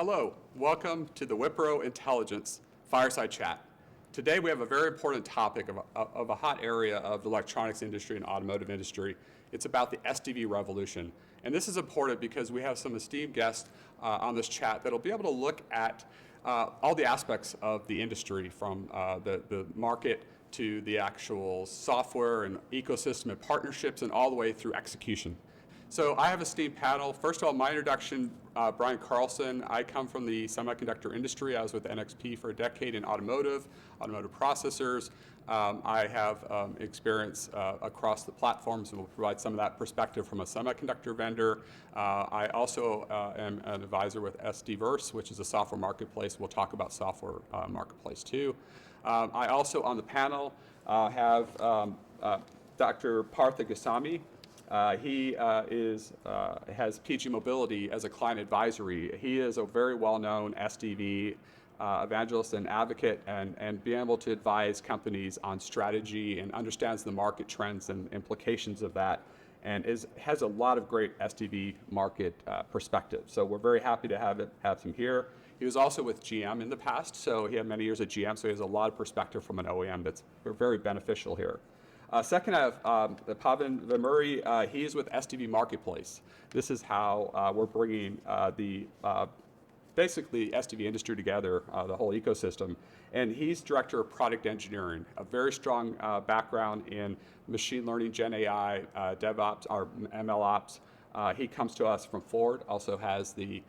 Hello, welcome to the Wipro Intelligence Fireside Chat. Today we have a very important topic of a hot area of the electronics industry and automotive industry. It's about the SDV Revolution. And this is important because we have some esteemed guests on this chat that'll be able to look at all the aspects of the industry, from the market to the actual software and ecosystem and partnerships, and all the way through execution. So I have a esteemed panel. First of all, my introduction, Brian Carlson. I come from the semiconductor industry. I was with NXP for a decade in automotive processors. I have experience across the platforms, and will provide some of that perspective from a semiconductor vendor. I also am an advisor with SDVerse, which is a software marketplace. We'll talk about software marketplace too. I also on the panel have Dr. Partha Goswami. He has PG Mobility as a client advisory. He is a very well-known SDV evangelist and advocate, and being able to advise companies on strategy and understands the market trends and implications of that, and has a lot of great SDV market perspective. So we're very happy to have him here. He was also with GM in the past, so he had many years at GM, so he has a lot of perspective from an OEM that's very beneficial here. Second, I have Pavan Vemuri. He's with SDV Marketplace. This is how we're bringing basically SDV industry together, the whole ecosystem. And he's director of product engineering, a very strong background in machine learning, Gen AI, DevOps, or ML Ops. He comes to us from Ford, also has the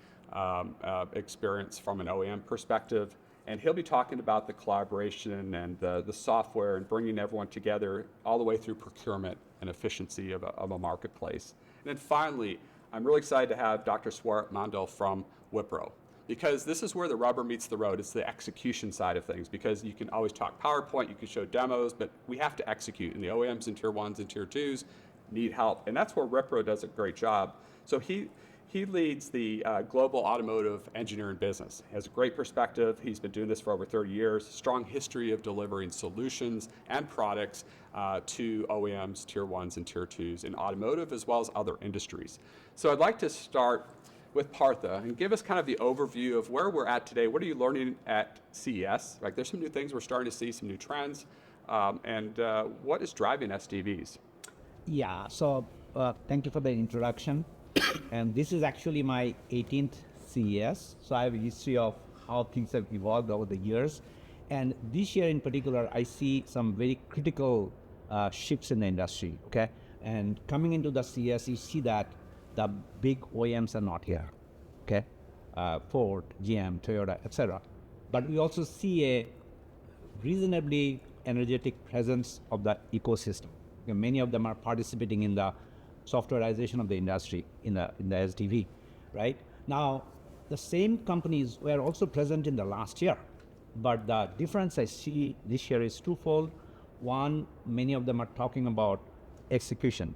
experience from an OEM perspective. And he'll be talking about the collaboration and the software and bringing everyone together all the way through procurement and efficiency of a marketplace. And then finally, I'm really excited to have Dr. Swarat Mandal from Wipro, because this is where the rubber meets the road. It's the execution side of things, because you can always talk PowerPoint, you can show demos, but we have to execute. And the OEMs and Tier 1s and Tier 2s need help. And that's where Wipro does a great job. So he leads the global automotive engineering business. He has a great perspective. He's been doing this for over 30 years, strong history of delivering solutions and products to OEMs, Tier 1s and Tier 2s in automotive, as well as other industries. So I'd like to start with Partha and give us kind of the overview of where we're at today. What are you learning at CES? Like, there's some new things we're starting to see, some new trends, and what is driving SDVs? Yeah, so thank you for the introduction. And this is actually my 18th CES, so I have a history of how things have evolved over the years. And this year in particular, I see some very critical shifts in the industry, okay? And coming into the CES, you see that the big OEMs are not here, okay? Ford, GM, Toyota, etc. But we also see a reasonably energetic presence of the ecosystem. Okay, many of them are participating in the softwareization of the industry in the SDV, right? Now, the same companies were also present in the last year, but the difference I see this year is twofold. One, many of them are talking about execution.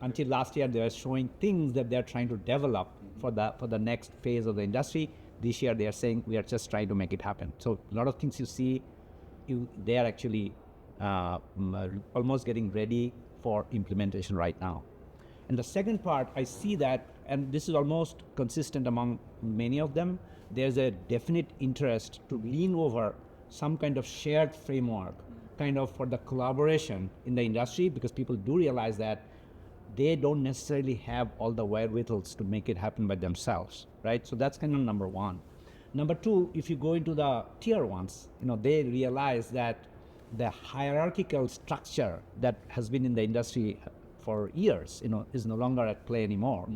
Until last year, they were showing things that they're trying to develop for the next phase of the industry. This year, they are saying we are just trying to make it happen. So a lot of things you see, they are actually almost getting ready for implementation right now. And the second part, I see that, and this is almost consistent among many of them, there's a definite interest to lean over some kind of shared framework, kind of for the collaboration in the industry, because people do realize that they don't necessarily have all the wherewithals to make it happen by themselves, right? So that's kind of number one. Number two, if you go into the tier ones, they realize that the hierarchical structure that has been in the industry for years, is no longer at play anymore.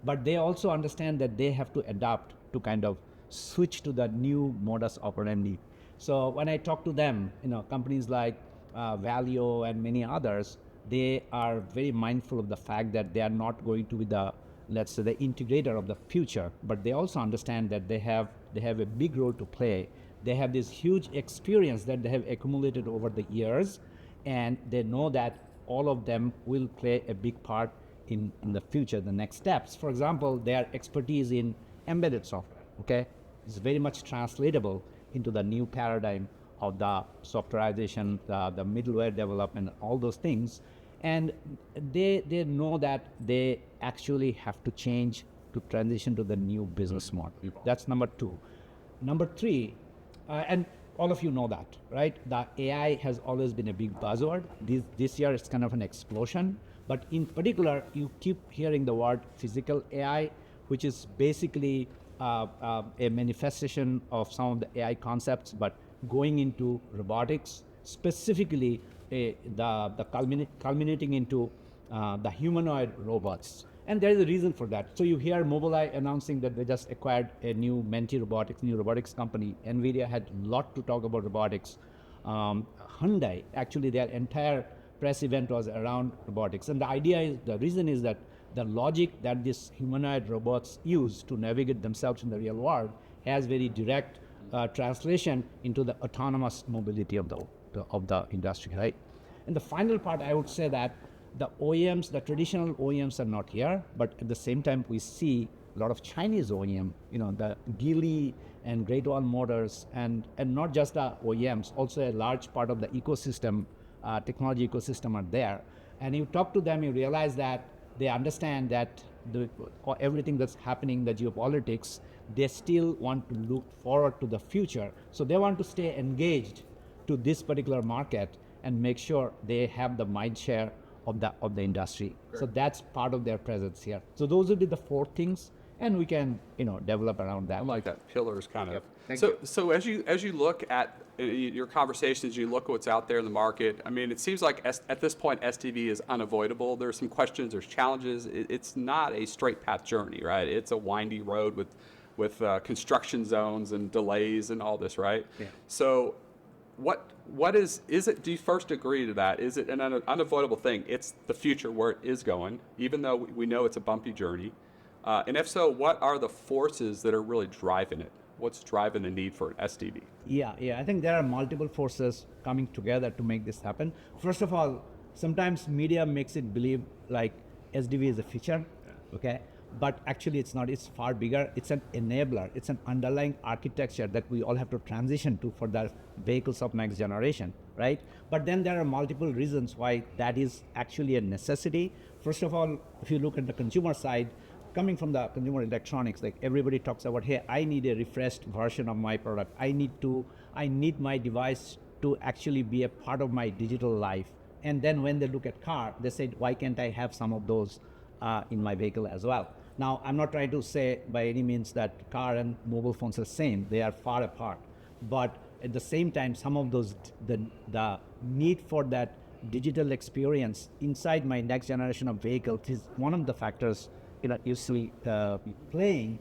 But they also understand that they have to adapt to kind of switch to the new modus operandi. So when I talk to them, companies like Valio and many others, they are very mindful of the fact that they are not going to be the, let's say, the integrator of the future, but they also understand that they have a big role to play. They have this huge experience that they have accumulated over the years, and they know that all of them will play a big part in the future, the next steps. For example, their expertise in embedded software, okay? It's very much translatable into the new paradigm of the softwareization, the middleware development, all those things. And they know that they actually have to change to transition to the new business model. That's number two. Number three, and all of you know that, right? The AI has always been a big buzzword. This year it's kind of an explosion. But in particular, you keep hearing the word physical AI, which is basically a manifestation of some of the AI concepts, but going into robotics, specifically culminating into the humanoid robots. And there is a reason for that. So you hear Mobileye announcing that they just acquired a new new robotics company. NVIDIA had a lot to talk about robotics. Hyundai, actually their entire press event was around robotics. And the reason is that the logic that these humanoid robots use to navigate themselves in the real world has very direct translation into the autonomous mobility of the industry, right? And the final part, I would say that the OEMs, the traditional OEMs are not here, but at the same time, we see a lot of Chinese OEM, the Geely and Great Wall Motors, and not just the OEMs, also a large part of the ecosystem, technology ecosystem are there. And you talk to them, you realize that they understand that everything that's happening, the geopolitics, they still want to look forward to the future. So they want to stay engaged to this particular market and make sure they have the mind share of the industry. Great. So that's part of their presence here. So those would be the four things, and we can develop around that. I like that pillars kind of. Yep. So as you look at your conversations, you look at what's out there in the market. I mean, it seems like at this point SDV is unavoidable. There's some questions, there's challenges. It's not a straight path journey, right? It's a windy road with construction zones and delays and all this, right? Yeah. So what is it? Do you first agree to that? Is it an unavoidable thing? It's the future where it is going, even though we know it's a bumpy journey. And if so, what are the forces that are really driving it? What's driving the need for an SDV? Yeah, I think there are multiple forces coming together to make this happen. First of all, sometimes media makes it believe like SDV is a feature, okay? But actually it's not, it's far bigger. It's an enabler. It's an underlying architecture that we all have to transition to for the vehicles of next generation, right? But then there are multiple reasons why that is actually a necessity. First of all, if you look at the consumer side, coming from the consumer electronics, like everybody talks about, hey, I need a refreshed version of my product. I need my device to actually be a part of my digital life. And then when they look at car, they say, why can't I have some of those in my vehicle as well? Now, I'm not trying to say by any means that car and mobile phones are the same. They are far apart. But at the same time, some of those, the need for that digital experience inside my next generation of vehicles is one of the factors usually playing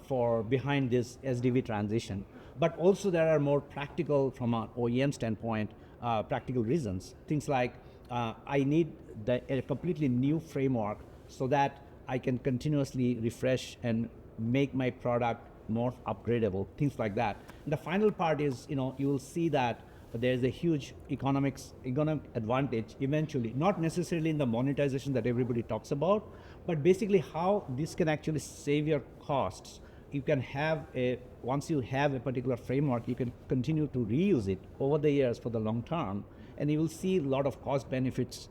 for behind this SDV transition. But also there are more practical, from an OEM standpoint, practical reasons. Things like I need a completely new framework so that I can continuously refresh and make my product more upgradable, things like that. And the final part is, you will see that there's a huge economic advantage eventually, not necessarily in the monetization that everybody talks about, but basically how this can actually save your costs. You can have once you have a particular framework, you can continue to reuse it over the years for the long term, and you will see a lot of cost benefits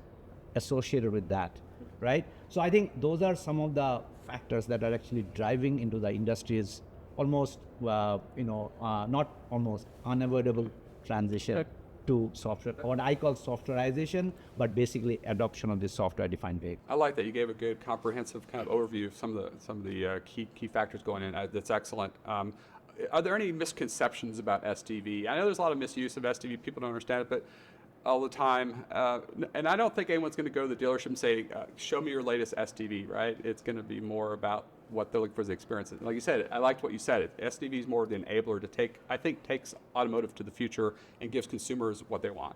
associated with that, right? So I think those are some of the factors that are actually driving into the industry's almost, not almost, unavoidable transition to software, what I call softwareization, but basically adoption of this software-defined vehicle. I like that. You gave a good comprehensive kind of overview of some of the key factors going in. That's excellent. Are there any misconceptions about SDV? I know there's a lot of misuse of SDV. People don't understand it, but all the time. And I don't think anyone's going to go to the dealership and say, show me your latest SDV, right? It's going to be more about what they're looking for, the experience. Like you said, I liked what you said. SDV is more the enabler to takes automotive to the future and gives consumers what they want.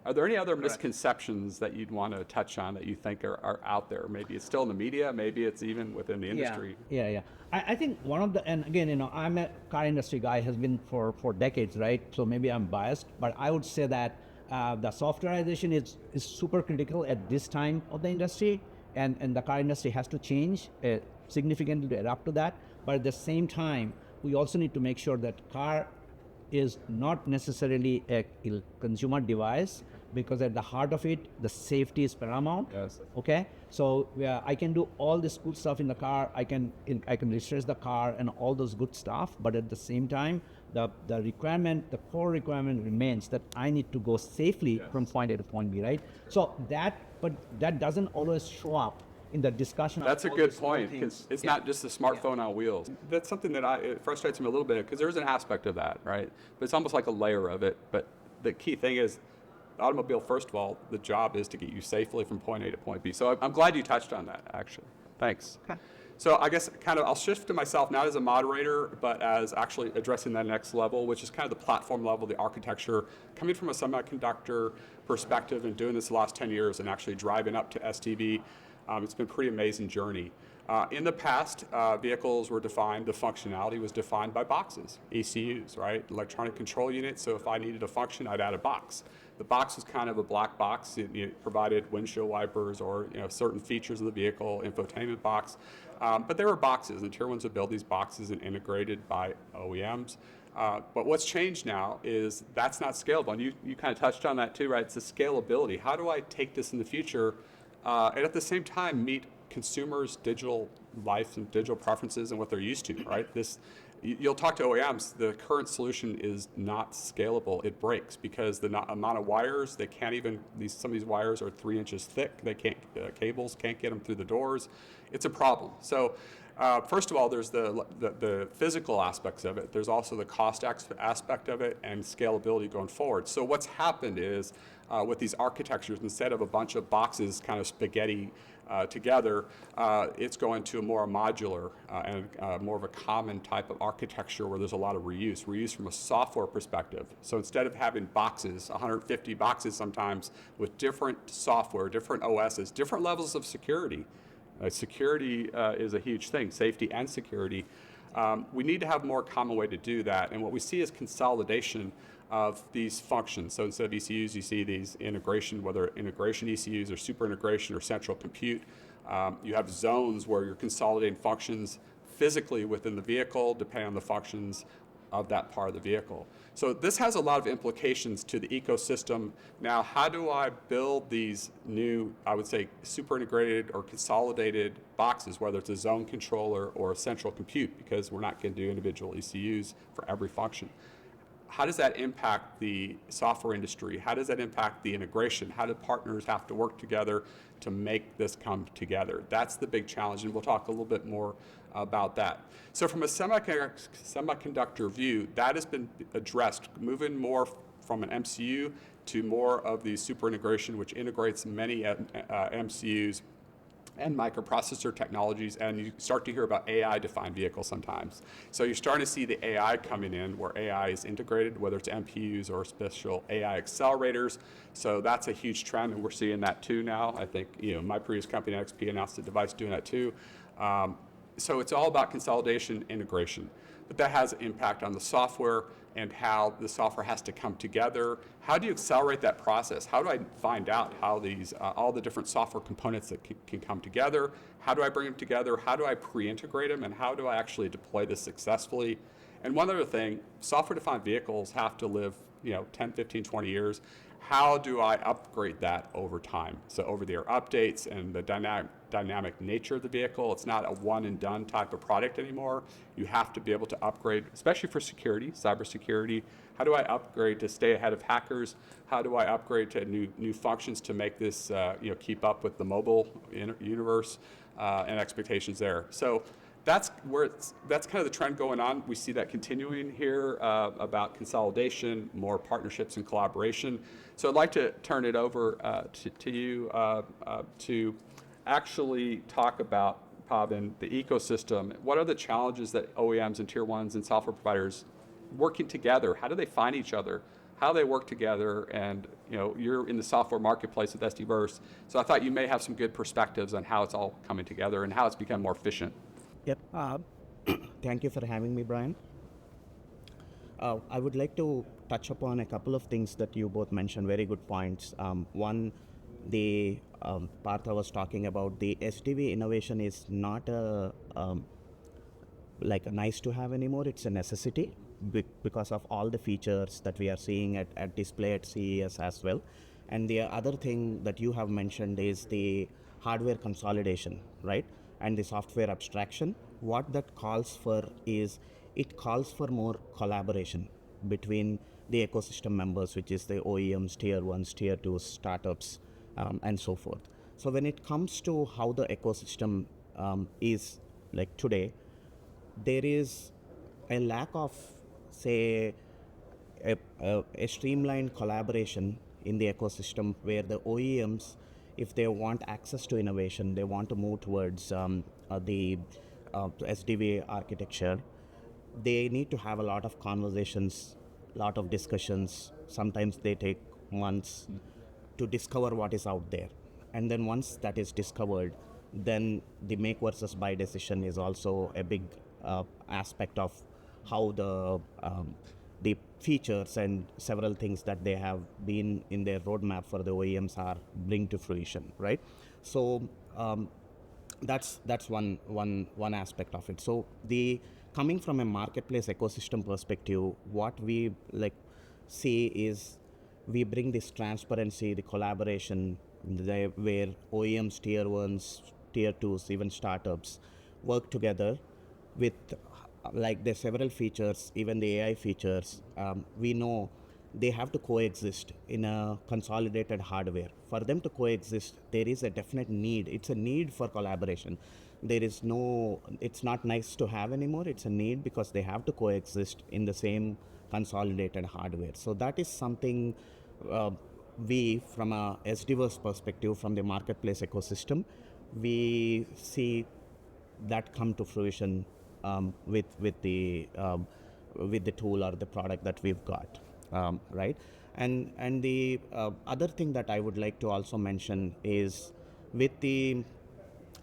Are there any other misconceptions that you'd want to touch on that you think are out there? Maybe it's still in the media, maybe it's even within the industry. Yeah. I think one of the, and again, I'm a car industry guy, has been for decades, right? So maybe I'm biased, but I would say that the softwareization is super critical at this time of the industry, and the car industry has to change significantly to adapt to that. But at the same time, we also need to make sure that car is not necessarily a consumer device, because at the heart of it, the safety is paramount. Yes. Okay, so I can do all this cool stuff in the car. I can research the car and all those good stuff. But at the same time, the core requirement remains that I need to go safely from point A to point B, right? So that doesn't always show up in the discussion. That's a of all good these small point, things. because it's not just a smartphone on wheels. That's something that it frustrates me a little bit, because there's an aspect of that, right? But it's almost like a layer of it. But the key thing is, the automobile, first of all, the job is to get you safely from point A to point B. So I'm glad you touched on that, actually. Thanks. Okay. So I guess I'll shift to myself, not as a moderator, but as actually addressing that next level, which is kind of the platform level, the architecture, coming from a semiconductor perspective and doing this the last 10 years and actually driving up to SDV. It's been a pretty amazing journey. In the past, vehicles were defined, the functionality was defined by boxes, ECUs, right? Electronic control units. So if I needed a function, I'd add a box. The box was kind of a black box. It provided windshield wipers or certain features of the vehicle, infotainment box. But there were boxes, and tier ones would build these boxes and integrated by OEMs. But what's changed now is that's not scalable. And you kind of touched on that too, right? It's the scalability. How do I take this in the future and at the same time meet consumers' digital life and digital preferences and what they're used to, right? You'll talk to OEMs, the current solution is not scalable. It breaks because the amount of wires, they can't even, some of these wires are 3 inches thick. They can't, cables can't get them through the doors. It's a problem. So first of all, there's the physical aspects of it. There's also the cost aspect of it and scalability going forward. So what's happened is with these architectures, instead of a bunch of boxes kind of spaghetti together, it's going to a more modular and more of a common type of architecture where there's a lot of reuse from a software perspective. So instead of having boxes, 150 boxes sometimes with different software, different OSs, different levels of security. Security is a huge thing, safety and security. We need to have a more common way to do that. And what we see is consolidation of these functions. So instead of ECUs, you see these integration, whether integration ECUs or super integration or central compute. You have zones where you're consolidating functions physically within the vehicle, depending on the functions of that part of the vehicle. So this has a lot of implications to the ecosystem. Now, how do I build these new, I would say, super integrated or consolidated boxes, whether it's a zone controller or a central compute, because we're not going to do individual ECUs for every function. How does that impact the software industry? How does that impact the integration? How do partners have to work together to make this come together? That's the big challenge, and we'll talk a little bit more about that. So from a semiconductor view, that has been addressed, moving more from an MCU to more of the super integration, which integrates many MCUs and microprocessor technologies, and you start to hear about AI-defined vehicles sometimes. So you're starting to see the AI coming in where AI is integrated, whether it's MPUs or special AI accelerators. So that's a huge trend, and we're seeing that too now. I think my previous company, XP, announced a device doing that too. So it's all about consolidation, integration. But that has an impact on the software and how the software has to come together. How do you accelerate that process? How do I find out how these, all the different software components that can come together? How do I bring them together? How do I pre-integrate them? And how do I actually deploy this successfully? And one other thing, software-defined vehicles have to live 10, 15, 20 years. How do I upgrade that over time? So over-the-air updates and the dynamic nature of the vehicle. It's not a one-and-done type of product anymore. You have to be able to upgrade, especially for security, cybersecurity. How do I upgrade to stay ahead of hackers? How do I upgrade to new functions to make this keep up with the mobile universe and expectations there? So that's kind of the trend going on. We see that continuing here about consolidation, more partnerships and collaboration. So I'd like to turn it over to you to actually talk about, Pavan, the ecosystem. What are the challenges that OEMs and tier ones and software providers working together? How do they find each other? How they work together? And you're in the software marketplace with SDVerse, so I thought you may have some good perspectives on how it's all coming together and how it's become more efficient. Yep. Thank you for having me, Brian. I would like to touch upon a couple of things that you both mentioned, very good points. One, the part I was talking about, the SDV innovation is not like a nice to have anymore, it's a necessity because of all the features that we are seeing at display at CES as well. And the other thing that you have mentioned is the hardware consolidation, right? And the software abstraction. What that calls for is it calls for more collaboration between the ecosystem members, which is the OEMs, tier ones, tier twos, startups, and so forth. So when it comes to how the ecosystem is like today, there is a lack of, say, a streamlined collaboration in the ecosystem where the OEMs, if they want access to innovation, they want to move towards the SDV architecture, they need to have a lot of conversations, lot of discussions. Sometimes they take months to discover what is out there. And then once that is discovered, then the make versus buy decision is also a big aspect of how the features and several things that they have been in their roadmap for the OEMs are bring to fruition, right? So that's one aspect of it. So the coming from a marketplace ecosystem perspective, what we like see is we bring this transparency, the collaboration, where OEMs, tier ones, tier twos, even startups work together with like the several features, even the AI features. We know they have to coexist in a consolidated hardware. For them to coexist, there is a definite need. It's a need for collaboration. There is no, it's not nice to have anymore. It's a need because they have to coexist in the same consolidated hardware. So that is something we, from a SDVerse perspective, from the marketplace ecosystem, we see that come to fruition with the tool or the product that we've got, right? And the other thing that I would like to also mention is with the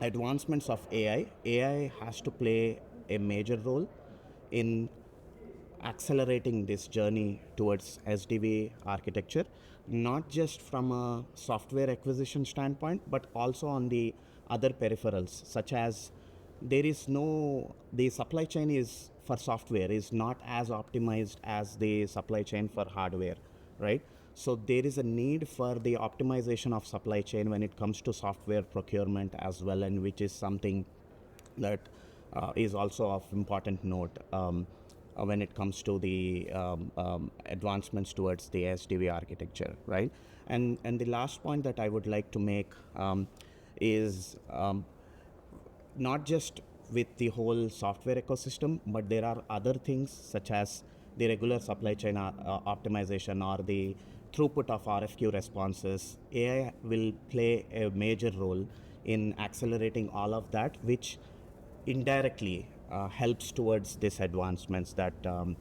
advancements of AI has to play a major role in accelerating this journey towards SDV architecture, not just from a software acquisition standpoint, but also on the other peripherals, such as the supply chain is for software is not as optimized as the supply chain for hardware, right? So there is a need for the optimization of supply chain when it comes to software procurement as well, and which is something that is also of important note when it comes to the advancements towards the SDV architecture, right? And the last point that I would like to make is not just with the whole software ecosystem, but there are other things such as the regular supply chain optimization or the throughput of RFQ responses. AI will play a major role in accelerating all of that, which indirectly helps towards these advancements that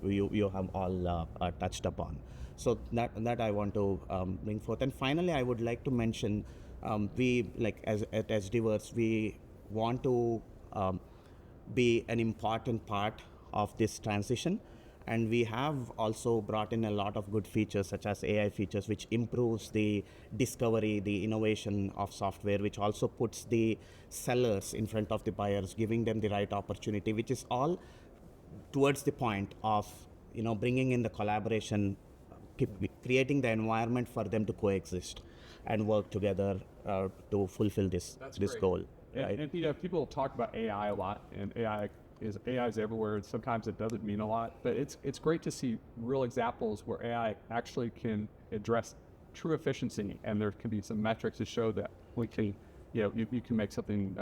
you have all touched upon. So that I want to bring forth. And finally, I would like to mention we, like as at SDVerse, we want to be an important part of this transition, and we have also brought in a lot of good features such as AI features, which improves the discovery, the innovation of software, which also puts the sellers in front of the buyers, giving them the right opportunity, which is all towards the point of bringing in the collaboration, creating the environment for them to coexist and work together to fulfill this great. goal. And, Right. and people talk about AI a lot, and AI is everywhere. And sometimes it doesn't mean a lot, but it's great to see real examples where AI actually can address true efficiency, and there can be some metrics to show that we can, you can make something,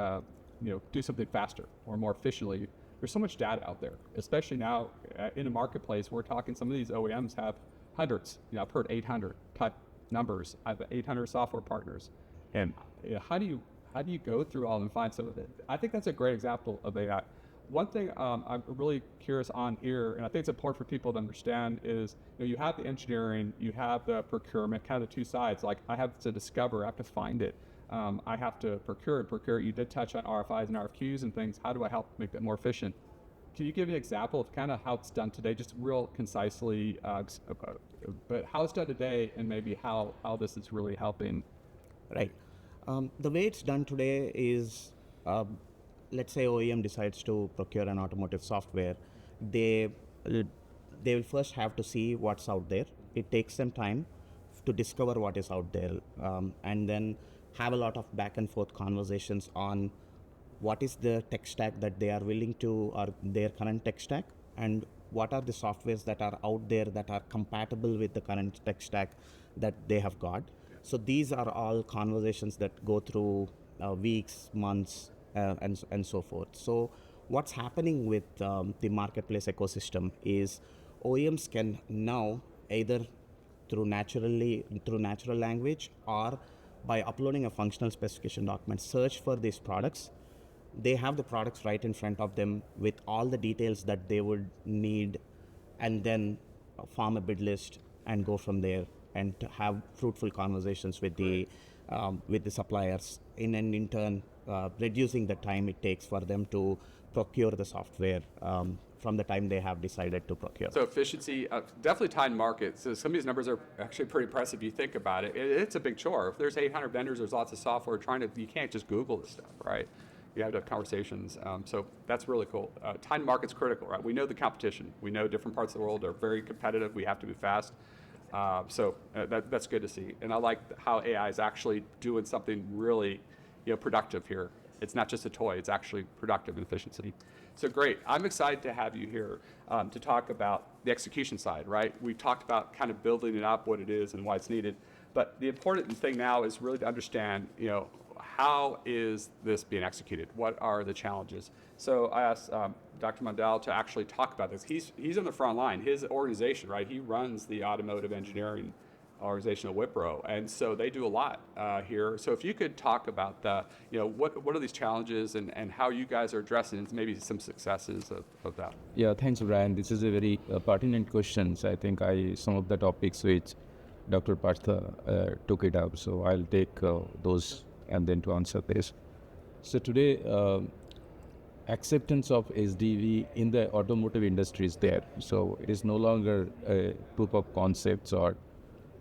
do something faster or more efficiently. There's so much data out there, especially now in the marketplace. We're talking some of these OEMs have hundreds. I've heard 800 type numbers. I have 800 software partners, and how do you go through all of them and find some of it? I think that's a great example of AI. One thing I'm really curious on here, and I think it's important for people to understand, is you have the engineering, you have the procurement, kind of the two sides. Like I have to discover, I have to find it, I have to procure. You did touch on RFIs and RFQs and things. How do I help make that more efficient? Can you give me an example of kind of how it's done today, just real concisely, but how it's done today, and maybe how this is really helping? Right. The way it's done today is, let's say OEM decides to procure an automotive software, they will first have to see what's out there. It takes them time to discover what is out there, and then have a lot of back and forth conversations on what is the tech stack that they are willing to, or their current tech stack, and what are the softwares that are out there that are compatible with the current tech stack that they have got. So these are all conversations that go through weeks, months, and so forth. So what's happening with the marketplace ecosystem is OEMs can now either through natural language or by uploading a functional specification document search for these products. They have the products right in front of them with all the details that they would need, and then form a bid list and go from there and to have fruitful conversations with the suppliers, in turn reducing the time it takes for them to procure the software from the time they have decided to procure. So efficiency, definitely time market. So some of these numbers are actually pretty impressive if you think about it. It's a big chore. If there's 800 vendors, there's lots of software you can't just Google this stuff, right? You have to have conversations. So that's really cool. Time market's critical, right? We know the competition. We know different parts of the world are very competitive. We have to be fast. So that's good to see. And I like how AI is actually doing something really productive here. It's not just a toy, it's actually productive in efficiency. So great, I'm excited to have you here to talk about the execution side, right? We've talked about kind of building it up, what it is and why it's needed. But the important thing now is really to understand, how is this being executed? What are the challenges? So I asked Dr. Mondal to actually talk about this. He's on the front line. His organization, right? He runs the automotive engineering organization of Wipro, and so they do a lot here. So if you could talk about what are these challenges and how you guys are addressing maybe some successes of that. Yeah, thanks, Brian. This is a very pertinent question. I think some of the topics which Dr. Partha took it up, so I'll take those and then to answer this. So today, acceptance of SDV in the automotive industry is there. So it is no longer a proof of concepts, or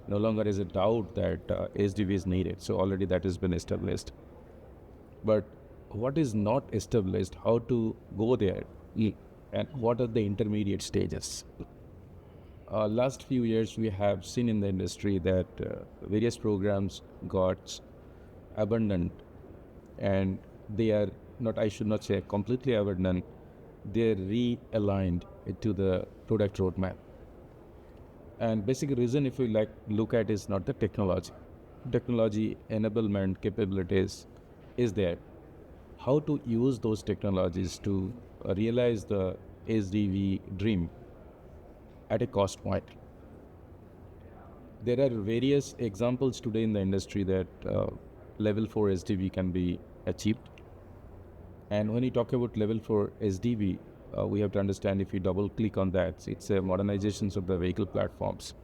no longer is a doubt that SDV is needed. So already that has been established. But what is not established, how to go there, and what are the intermediate stages? Last few years, we have seen in the industry that various programs got abandoned, and they are not, I should not say completely abandoned, they're realigned to the product roadmap. And basic reason, if we look at, is not the technology. Technology enablement capabilities is there. How to use those technologies to realize the SDV dream at a cost point. There are various examples today in the industry that level 4 SDV can be achieved. And when you talk about level 4 SDV, we have to understand, if you double click on that, it's a modernizations of the vehicle platforms.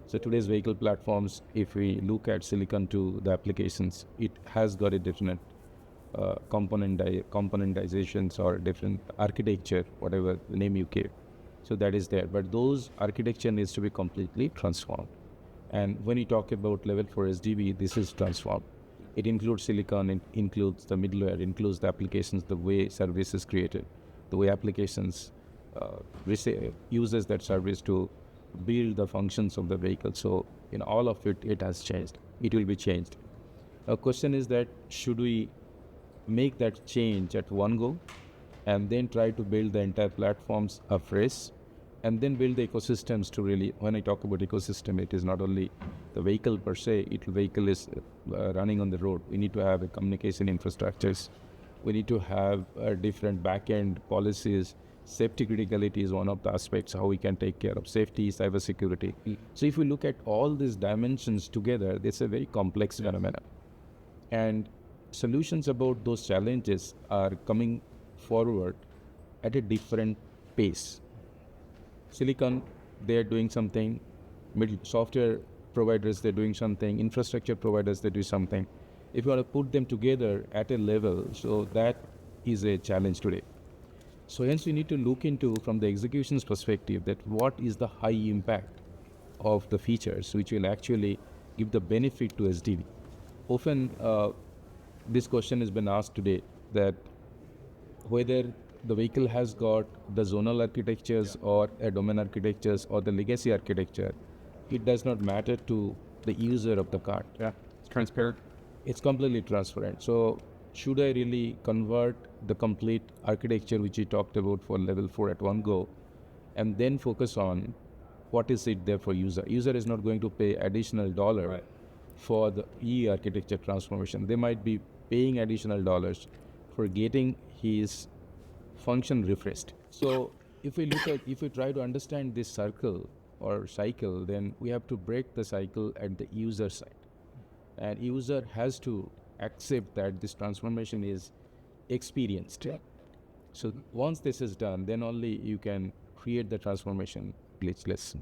So today's vehicle platforms, if we look at silicon to the applications, it has got a different componentizations or different architecture, whatever the name you give. So that is there. But those architecture needs to be completely transformed. And when you talk about level 4 SDV, this is transformed. It includes silicon, it includes the middleware, it includes the applications, the way service is created, the way applications uses that service to build the functions of the vehicle. So in all of it, it has changed. It will be changed. A question is that, should we make that change at one go and then try to build the entire platforms afresh, and then build the ecosystems to really, when I talk about ecosystem, it is not only the vehicle per se, vehicle is running on the road. We need to have a communication infrastructures. We need to have different back-end policies. Safety criticality is one of the aspects, how we can take care of safety, cybersecurity. So if we look at all these dimensions together, it's a very complex phenomenon. And solutions about those challenges are coming forward at a different pace. Silicon, they're doing something. Software providers, they're doing something. Infrastructure providers, they do something. If you want to put them together at a level, so that is a challenge today. So hence we need to look into, from the execution's perspective, that what is the high impact of the features which will actually give the benefit to SDV. Often this question has been asked today, that whether the vehicle has got the zonal architectures or a domain architectures or the legacy architecture, it does not matter to the user of the card. Yeah, it's transparent. It's completely transparent. So should I really convert the complete architecture which we talked about for level 4 at one go, and then focus on what is it there for user? User is not going to pay additional dollar Right. for the architecture transformation. They might be paying additional dollars for getting his function refreshed. So if we try to understand this circle or cycle, then we have to break the cycle at the user side. And user has to accept that this transformation is experienced. So once this is done, then only you can create the transformation glitchless.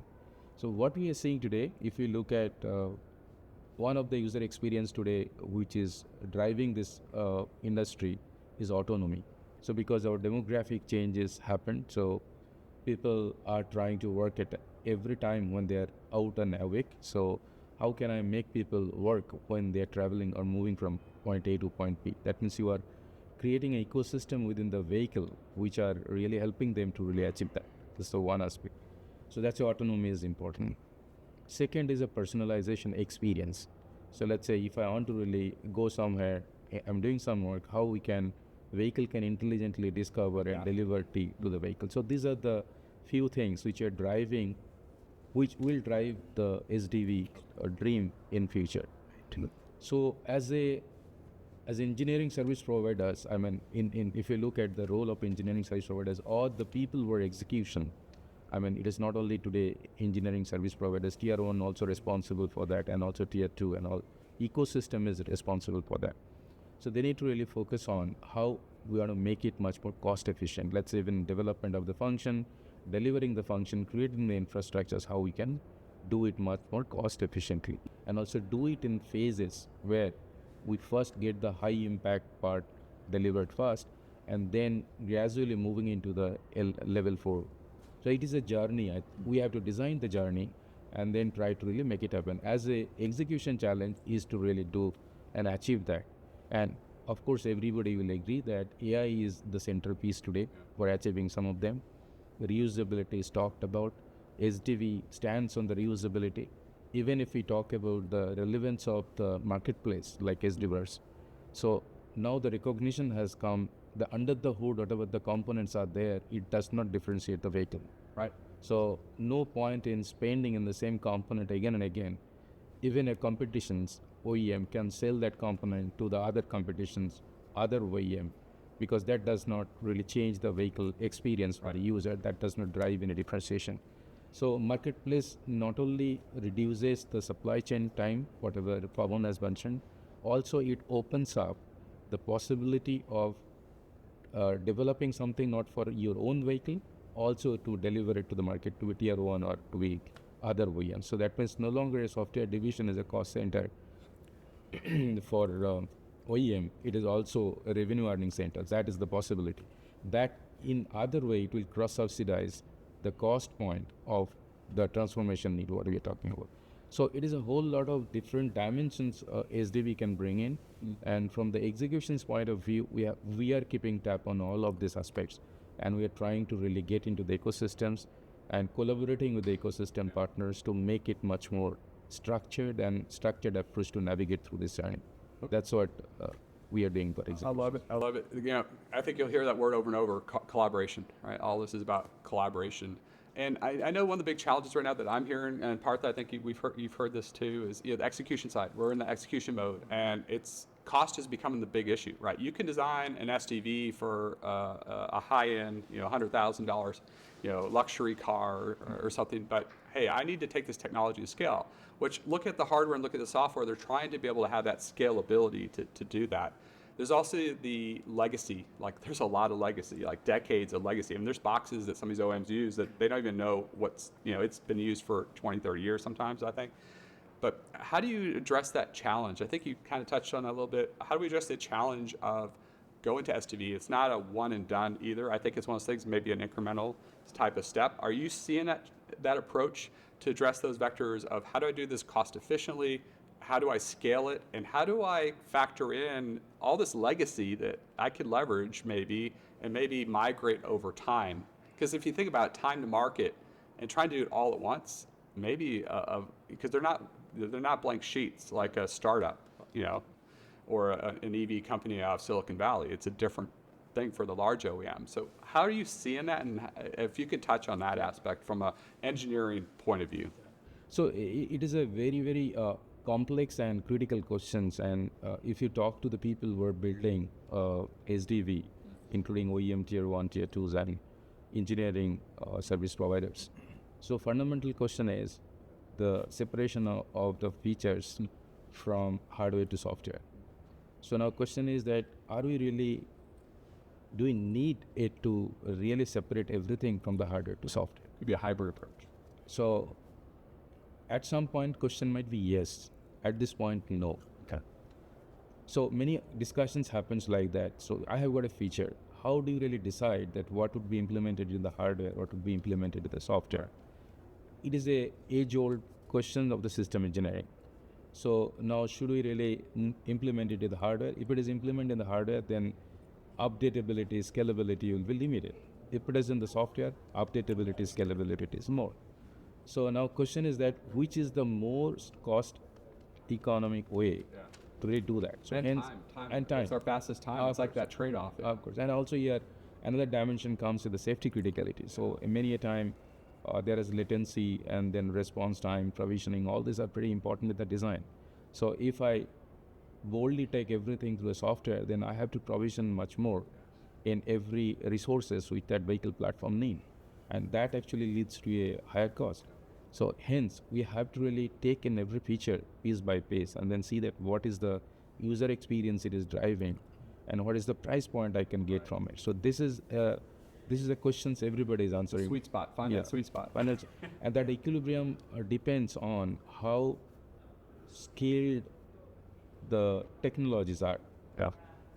So what we are seeing today, if you look at one of the user experience today, which is driving this industry, is autonomy. So because our demographic changes happened, so people are trying to work at every time when they're out and awake. So how can I make people work when they're traveling or moving from point A to point B? That means you are creating an ecosystem within the vehicle which are really helping them to really achieve that. That's the one aspect. So that's why autonomy is important. Second is a personalization experience. So let's say if I want to really go somewhere, I'm doing some work, how we can, vehicle can intelligently discover and deliver to the vehicle. So these are the few things which are driving, which will drive the SDV dream in future. So as engineering service providers, I mean, if you look at the role of engineering service providers or the people who are execution, I mean, it is not only today engineering service providers, tier 1 also responsible for that, and also tier 2 and all. Ecosystem is responsible for that. So they need to really focus on how we want to make it much more cost efficient. Let's say even development of the function, delivering the function, creating the infrastructures, how we can do it much more cost efficiently. And also do it in phases where we first get the high impact part delivered first, and then gradually moving into the level 4. So it is a journey. We have to design the journey and then try to really make it happen. As a execution challenge is to really do and achieve that. And of course, everybody will agree that AI is the centerpiece today for achieving some of them. Reusability is talked about. SDV stands on the reusability. Even if we talk about the relevance of the marketplace like SDVerse. So now the recognition has come, the under the hood, whatever the components are there, it does not differentiate the vehicle, right? So no point in spending in the same component again and again. Even a competition's OEM can sell that component to the other competition's other OEM, because that does not really change the vehicle experience for the user. That does not drive any differentiation. So marketplace not only reduces the supply chain time, whatever Pawan has mentioned, also it opens up the possibility of developing something not for your own vehicle, also to deliver it to the market, to a tier 1 or to be other OEMs. So that means no longer a software division is a cost center for OEM, it is also a revenue earning center. That is the possibility. That in other way, it will cross-subsidize the cost point of the transformation need, what we are talking about. So it is a whole lot of different dimensions SDV can bring in. And from the execution's point of view, we are keeping tab on all of these aspects. And we are trying to really get into the ecosystems and collaborating with the ecosystem partners to make it much more structured approach to navigate through this journey. That's what we are doing, for example. I love it. I love it. You know, I think you'll hear that word over and over, collaboration, right? All this is about collaboration. And I know one of the big challenges right now that I'm hearing, and part that I think you've heard this too, is the execution side. We're in the execution mode, and cost is becoming the big issue, right? You can design an SDV for a high-end, $100,000, luxury car or something, but hey, I need to take this technology to scale. Which, look at the hardware and look at the software, they're trying to be able to have that scalability to do that. There's also the legacy, like there's a lot of legacy, like decades of legacy. I mean, there's boxes that some of these OEMs use that they don't even know what's, it's been used for 20, 30 years sometimes, I think. But how do you address that challenge? I think you kind of touched on that a little bit. How do we address the challenge of going to SDV? It's not a one and done either. I think it's one of those things, maybe an incremental type of step. Are you seeing that approach to address those vectors of how do I do this cost efficiently? How do I scale it? And how do I factor in all this legacy that I could leverage maybe and maybe migrate over time? Because if you think about time to market and trying to do it all at once, maybe because they're not they're not blank sheets like a startup, or an EV company out of Silicon Valley. It's a different thing for the large OEM. So how are you seeing that, and if you could touch on that aspect from an engineering point of view? So it is a very, very complex and critical questions. And if you talk to the people who are building SDV, including OEM tier 1, tier 2s, and engineering service providers. So fundamental question is the separation of the features from hardware to software. So now question is that, do we need it to really separate everything from the hardware to software? It'd be a hybrid approach. So at some point, question might be yes. At this point, no. Okay. So many discussions happens like that. So I have got a feature. How do you really decide that what would be implemented in the hardware, what would be implemented in the software? It is a age-old question of the system engineering. So now should we really implement it in the hardware? If it is implemented in the hardware, then updatability, scalability will be limited. If it is in the software, updatability, scalability is more. So now question is that which is the most cost economic way to really do that? So And hence, time. and time. It's our fastest time. It's like that trade-off. Of course. And also here, another dimension comes with the safety criticality. So many a time, there is latency and then response time, provisioning, all these are pretty important with the design. So if I boldly take everything through a software, then I have to provision much more in every resources which that vehicle platform need. And that actually leads to a higher cost. So hence, we have to really take in every feature piece by piece and then see that what is the user experience it is driving and what is the price point I can get from it. So this is the questions everybody is answering. Sweet spot. Find that sweet spot. And that equilibrium depends on how scaled the technologies are. Yeah.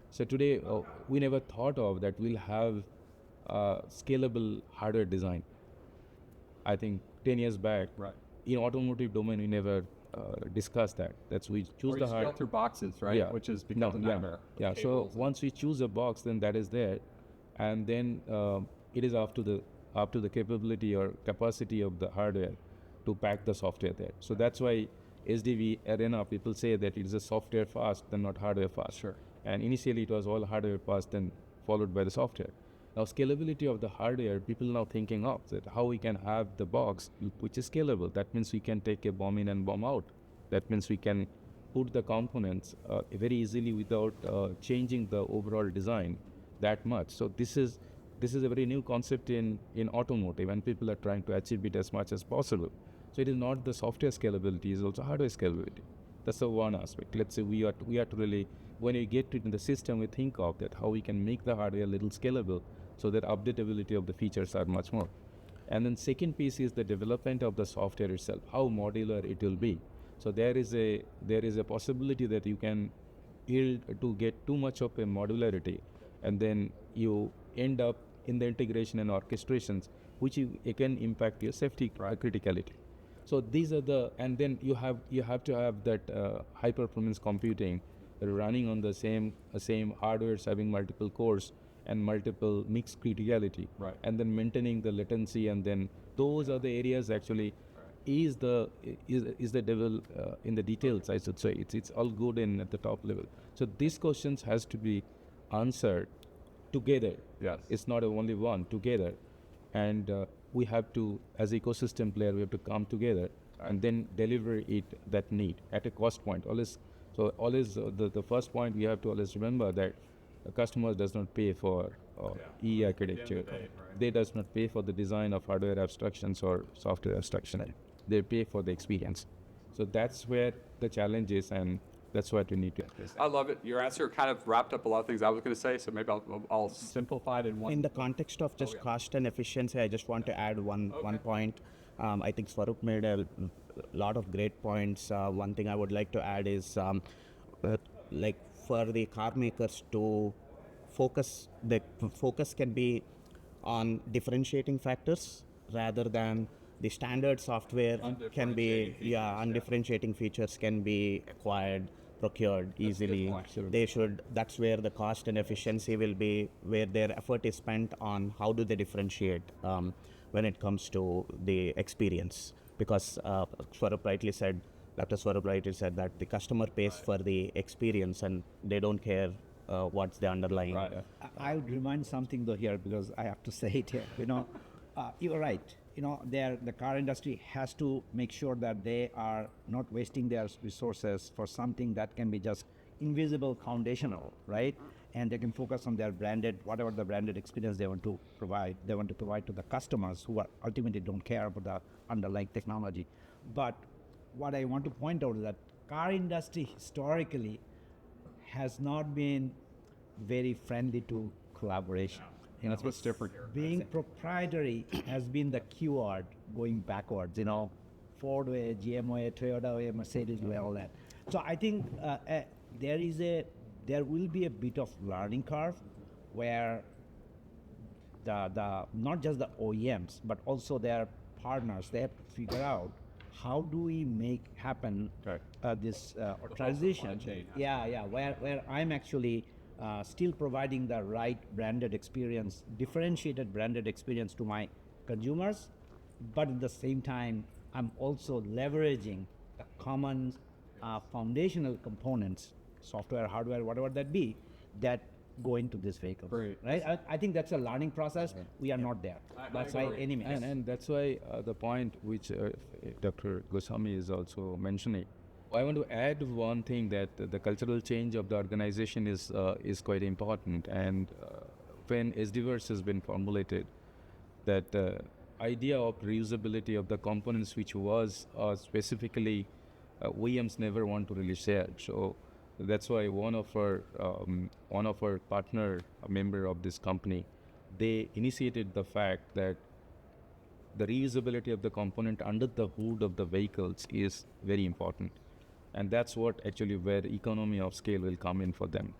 So today, we never thought of that we'll have scalable hardware design. I think 10 years back, Right. in automotive domain, we never discussed that. That's we choose Or the you scale hard. through boxes, right? Yeah. Which is becomes a nightmare. Yeah. So Cables. once we choose a box, then that is there, and then it is up to the capability or capacity of the hardware to pack the software there. So that's why SDV arena people say that it is a software fast, then not hardware fast. Sure. And initially it was all hardware fast, then followed by the software. Now scalability of the hardware, people now thinking of that how we can have the box which is scalable. That means we can take a bomb in and bomb out. That means we can put the components very easily without changing the overall design that much. So this is a very new concept in automotive, and people are trying to achieve it as much as possible. So it is not the software scalability, it is also hardware scalability. That's the one aspect. Let's say we are to really, when we get it in the system, we think of that how we can make the hardware a little scalable so that updatability of the features are much more. And then second piece is the development of the software itself, how modular it will be. So there is a possibility that you can yield to get too much of a modularity, and then you end up in the integration and orchestrations, which it can impact your safety criticality. So these are and then you have to have that high performance computing running on the same hardwares, having multiple cores and multiple mixed criticality, Right. and then maintaining the latency, and then those are the areas actually is the devil in the details, I should say. It's all good in at the top level. So these questions has to be answered together. Yes. It's not only one, together. And we have to, as ecosystem player, we have to come together and then deliver it that need at a cost point. Always the first point we have to always remember that the customer does not pay for E architecture. They does not pay for the design of hardware abstractions or software abstraction. They pay for the experience. So that's where the challenge is, and that's what we need to address. I love it. Your answer kind of wrapped up a lot of things I was going to say, so maybe I'll simplify it in one. In the context of just cost and efficiency, I just want to add one point. I think Swaroop made a lot of great points. One thing I would like to add is like for the car makers to focus, the focus can be on differentiating factors rather than the standard software can be, undifferentiating features can be acquired, procured easily. They should, that's where the cost and efficiency will be, where their effort is spent on how do they differentiate when it comes to the experience. Because Swaroop rightly said, Dr. Swarup rightly said that the customer pays for the experience and they don't care what's the underlying. I would remind something though here because I have to say it here. You're right. The car industry has to make sure that they are not wasting their resources for something that can be just invisible, foundational, right? And they can focus on their branded, whatever the branded experience they want to provide. They want to provide to the customers who are ultimately don't care about the underlying technology. But what I want to point out is that car industry historically has not been very friendly to collaboration. That's what's different. Being proprietary has been the keyword going backwards. Ford way, GM way, Toyota way, Mercedes way, all that. So I think there will be a bit of learning curve where the not just the OEMs but also their partners, they have to figure out how do we make happen this transition. Where I'm actually still providing the right branded experience, differentiated branded experience to my consumers, but at the same time, I'm also leveraging the common foundational components, software, hardware, whatever that be, that go into this vehicle. Right? I think that's a learning process. We are not there. That's by any means. And that's why the point which Dr. Goswami is also mentioning. I want to add one thing that the cultural change of the organization is quite important. And when SDVerse has been formulated, that idea of reusability of the components, which was specifically OEMs never want to really share. So that's why one of our partner, a member of this company, they initiated the fact that the reusability of the component under the hood of the vehicles is very important. And that's what actually where economy of scale will come in for them.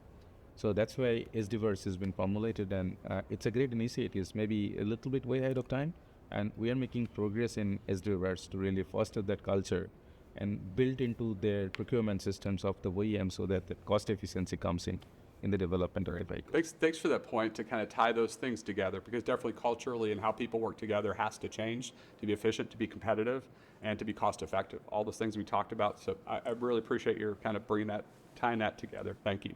So that's why SDVerse has been formulated, and it's a great initiative. It's maybe a little bit way ahead of time, and we are making progress in SDVerse to really foster that culture and build into their procurement systems of the OEM so that the cost efficiency comes in the development of the vehicle. Thanks for that point to kind of tie those things together, because definitely culturally and how people work together has to change to be efficient, to be competitive, and to be cost effective. All those things we talked about. So I really appreciate your kind of tying that together. Thank you.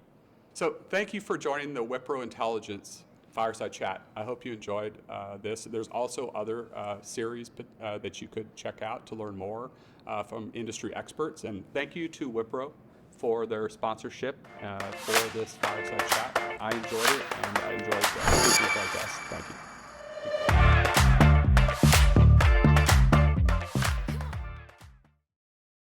So thank you for joining the Wipro Intelligence Fireside Chat. I hope you enjoyed this. There's also other series that you could check out to learn more from industry experts. And thank you to Wipro for their sponsorship for this Fireside Chat. I enjoyed it, and I enjoyed the podcast. Thank you.